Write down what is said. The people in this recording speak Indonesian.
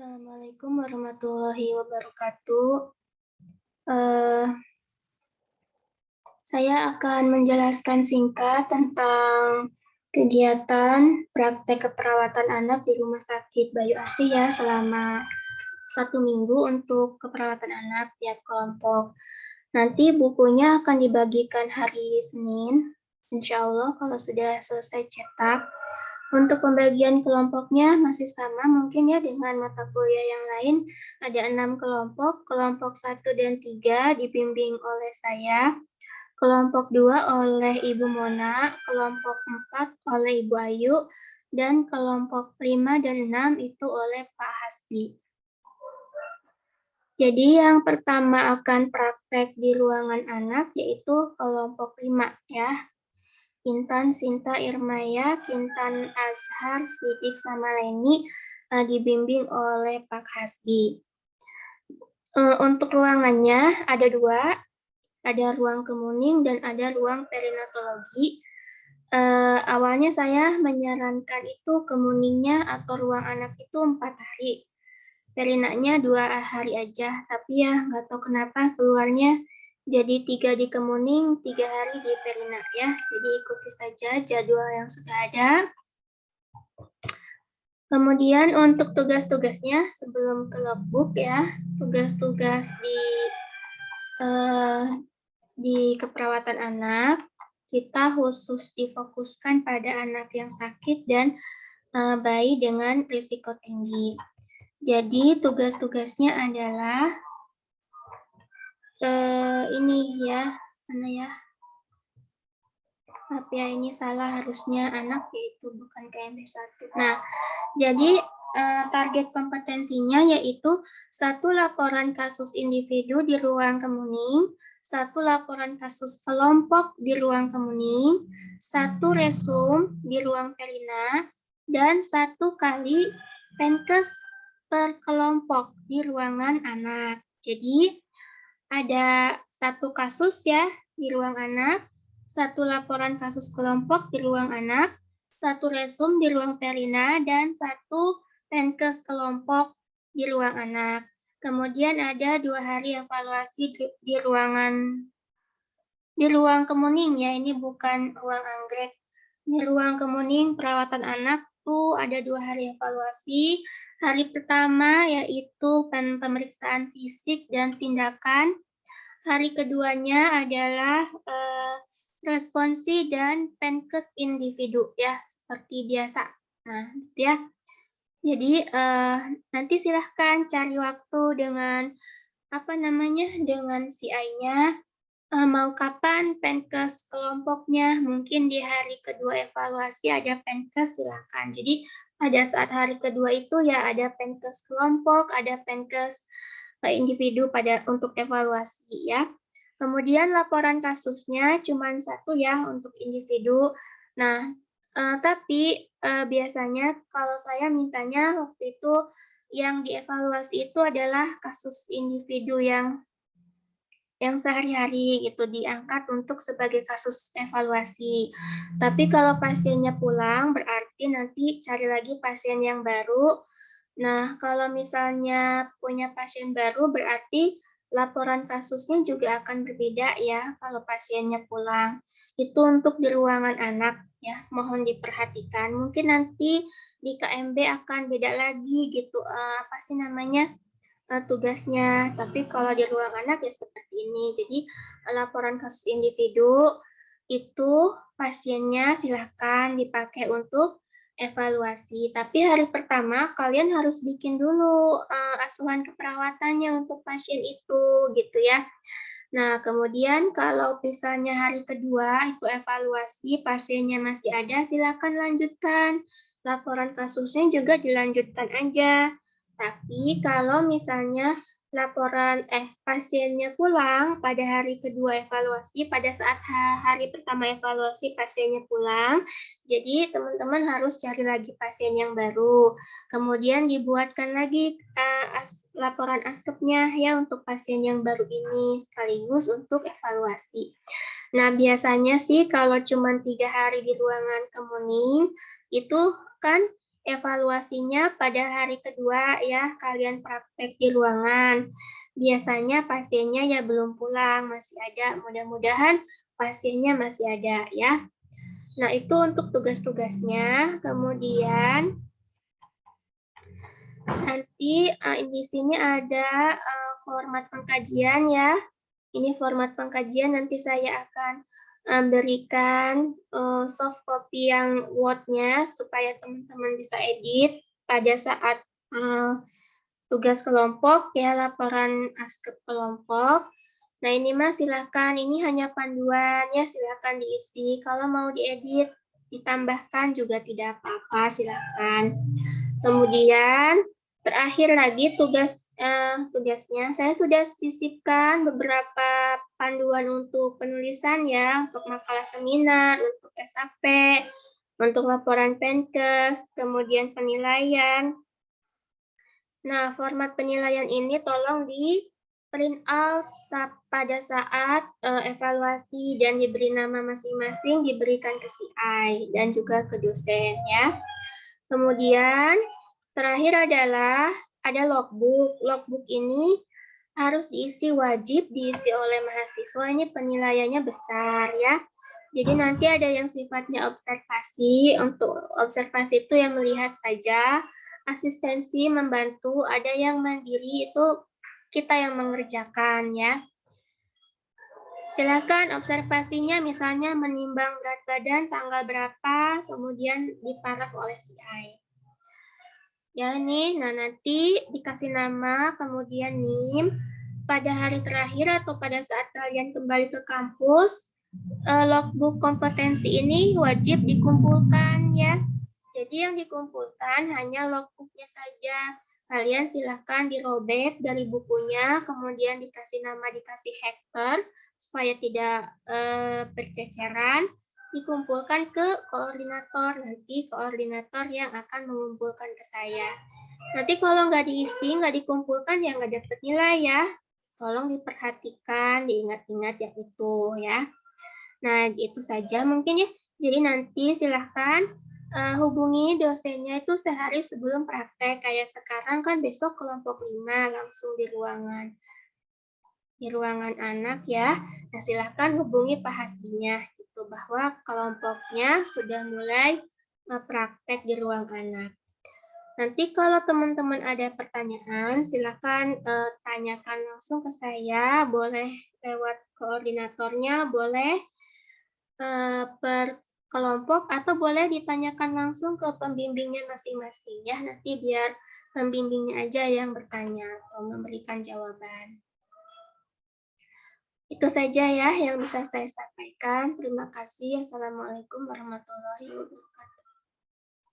Assalamualaikum warahmatullahi wabarakatuh. Eh, saya akan menjelaskan singkat tentang kegiatan praktek keperawatan anak di Rumah Sakit Bayu Asih ya selama 1 minggu untuk keperawatan anak tiap kelompok. Nanti bukunya akan dibagikan hari Senin, insya Allah kalau sudah selesai cetak. Untuk pembagian kelompoknya masih sama mungkin ya dengan mata kuliah yang lain. Ada 6 kelompok, kelompok 1 dan 3 dibimbing oleh saya, kelompok 2 oleh Ibu Mona, kelompok 4 oleh Ibu Ayu, dan kelompok 5 dan 6 itu oleh Pak Hasbi. Jadi yang pertama akan praktek di ruangan anak yaitu kelompok 5 ya. Intan, Sinta, Irmaya, Kintan, Azhar, Sidik, sama Leni dibimbing oleh Pak Hasbi. Untuk ruangannya ada 2, ada ruang kemuning dan ada ruang perinatologi. Awalnya saya menyarankan itu kemuningnya atau ruang anak itu 4 hari. Perinaknya 2 hari aja, tapi ya nggak tahu kenapa keluarnya jadi 3 di kemuning, 3 hari di perinak ya. Jadi ikuti saja jadwal yang sudah ada. Kemudian untuk tugas-tugasnya sebelum ke logbook ya, tugas-tugas di keperawatan anak, kita khusus difokuskan pada anak yang sakit dan bayi dengan risiko tinggi. Jadi tugas-tugasnya adalah ini ya, mana ya? Maaf ya, ini salah, harusnya anak yaitu bukan KMP 1. Nah, jadi target kompetensinya yaitu 1 laporan kasus individu di ruang kemuning, 1 laporan kasus kelompok di ruang kemuning, 1 resum di ruang perina, dan 1 kali penkes per kelompok di ruangan anak. Jadi ada 1 kasus ya di ruang anak, 1 laporan kasus kelompok di ruang anak, 1 resum di ruang perina, dan 1 penkes kelompok di ruang anak. Kemudian ada 2 hari evaluasi di ruang kemuning ya, ini bukan ruang anggrek. Di ruang kemuning perawatan anak tuh ada 2 hari evaluasi. Hari pertama yaitu pemeriksaan fisik dan tindakan. Hari keduanya adalah responsi dan penkes individu ya, seperti biasa. Nah, gitu ya. Jadi nanti silahkan cari waktu dengan dengan CI-nya. Mau kapan penkes kelompoknya? Mungkin di hari kedua evaluasi ada penkes, silahkan. Jadi pada saat hari kedua itu ya ada penkes kelompok, ada penkes individu untuk evaluasi ya. Kemudian laporan kasusnya cuma 1 ya untuk individu. Nah, tapi biasanya kalau saya mintanya waktu itu yang dievaluasi itu adalah kasus individu yang sehari-hari gitu diangkat untuk sebagai kasus evaluasi. Tapi kalau pasiennya pulang berarti nanti cari lagi pasien yang baru. Nah, kalau misalnya punya pasien baru berarti laporan kasusnya juga akan berbeda ya kalau pasiennya pulang. Itu untuk di ruangan anak ya, mohon diperhatikan. Mungkin nanti di KMB akan beda lagi gitu, tugasnya. Tapi kalau di ruang anak ya seperti ini. Jadi laporan kasus individu itu pasiennya silahkan dipakai untuk evaluasi. Tapi hari pertama kalian harus bikin dulu asuhan keperawatannya untuk pasien itu gitu ya. Nah, kemudian kalau misalnya hari kedua itu evaluasi pasiennya masih ada, silakan lanjutkan. Laporan kasusnya juga dilanjutkan aja. Tapi kalau misalnya pasiennya pulang pada hari kedua evaluasi, pada saat hari pertama evaluasi pasiennya pulang, jadi teman-teman harus cari lagi pasien yang baru. Kemudian dibuatkan lagi laporan askepnya ya untuk pasien yang baru ini sekaligus untuk evaluasi. Nah, biasanya sih kalau cuma 3 hari di ruangan kemuning itu kan evaluasinya pada hari kedua ya, kalian praktek di ruangan. Biasanya pasiennya ya belum pulang, masih ada. Mudah-mudahan pasiennya masih ada ya. Nah, itu untuk tugas-tugasnya. Kemudian nanti di sini ada format pengkajian ya. Ini format pengkajian, nanti saya akan berikan soft copy yang Word-nya supaya teman-teman bisa edit pada saat tugas kelompok ya, laporan askep kelompok. Nah, ini Mas silakan, ini hanya panduan ya, silakan diisi. Kalau mau diedit, ditambahkan juga tidak apa-apa, silakan. Kemudian terakhir lagi tugasnya, saya sudah sisipkan beberapa panduan untuk penulisan ya, untuk makalah seminar, untuk SAP, untuk laporan Penkes, kemudian penilaian. Nah, format penilaian ini tolong di print out pada saat evaluasi dan diberi nama masing-masing, diberikan ke CI dan juga ke dosen ya. Kemudian terakhir adalah ada logbook. Logbook ini harus wajib diisi oleh mahasiswa. Ini penilaiannya besar ya. Jadi nanti ada yang sifatnya observasi. Untuk observasi itu yang melihat saja. Asistensi membantu. Ada yang mandiri, itu kita yang mengerjakan ya. Silakan observasinya, misalnya menimbang berat badan tanggal berapa, kemudian diparaf oleh CI. Ya nih, nah nanti dikasih nama, kemudian NIM, pada hari terakhir atau pada saat kalian kembali ke kampus, logbook kompetensi ini wajib dikumpulkan ya. Jadi yang dikumpulkan hanya logbooknya saja. Kalian silahkan dirobek dari bukunya, kemudian dikasih nama, dikasih hektar, supaya tidak berceceran, dikumpulkan ke koordinator. Nanti koordinator yang akan mengumpulkan ke saya. Nanti kalau nggak diisi, nggak dikumpulkan, ya nggak dapat nilai ya. Tolong diperhatikan, diingat-ingat yang itu ya. Nah, itu saja mungkin ya. Jadi nanti silahkan hubungi dosennya itu sehari sebelum praktek. Kayak sekarang kan besok kelompok 5 langsung di ruangan anak ya. Nah, silahkan hubungi Pak Hasdinya gitu, bahwa kelompoknya sudah mulai praktek di ruang anak. Nanti kalau teman-teman ada pertanyaan, silakan tanyakan langsung ke saya, boleh lewat koordinatornya, boleh per kelompok, atau boleh ditanyakan langsung ke pembimbingnya masing-masing ya. Nanti biar pembimbingnya aja yang bertanya atau memberikan jawaban. Itu saja ya yang bisa saya sampaikan. Terima kasih. Assalamualaikum warahmatullahi wabarakatuh.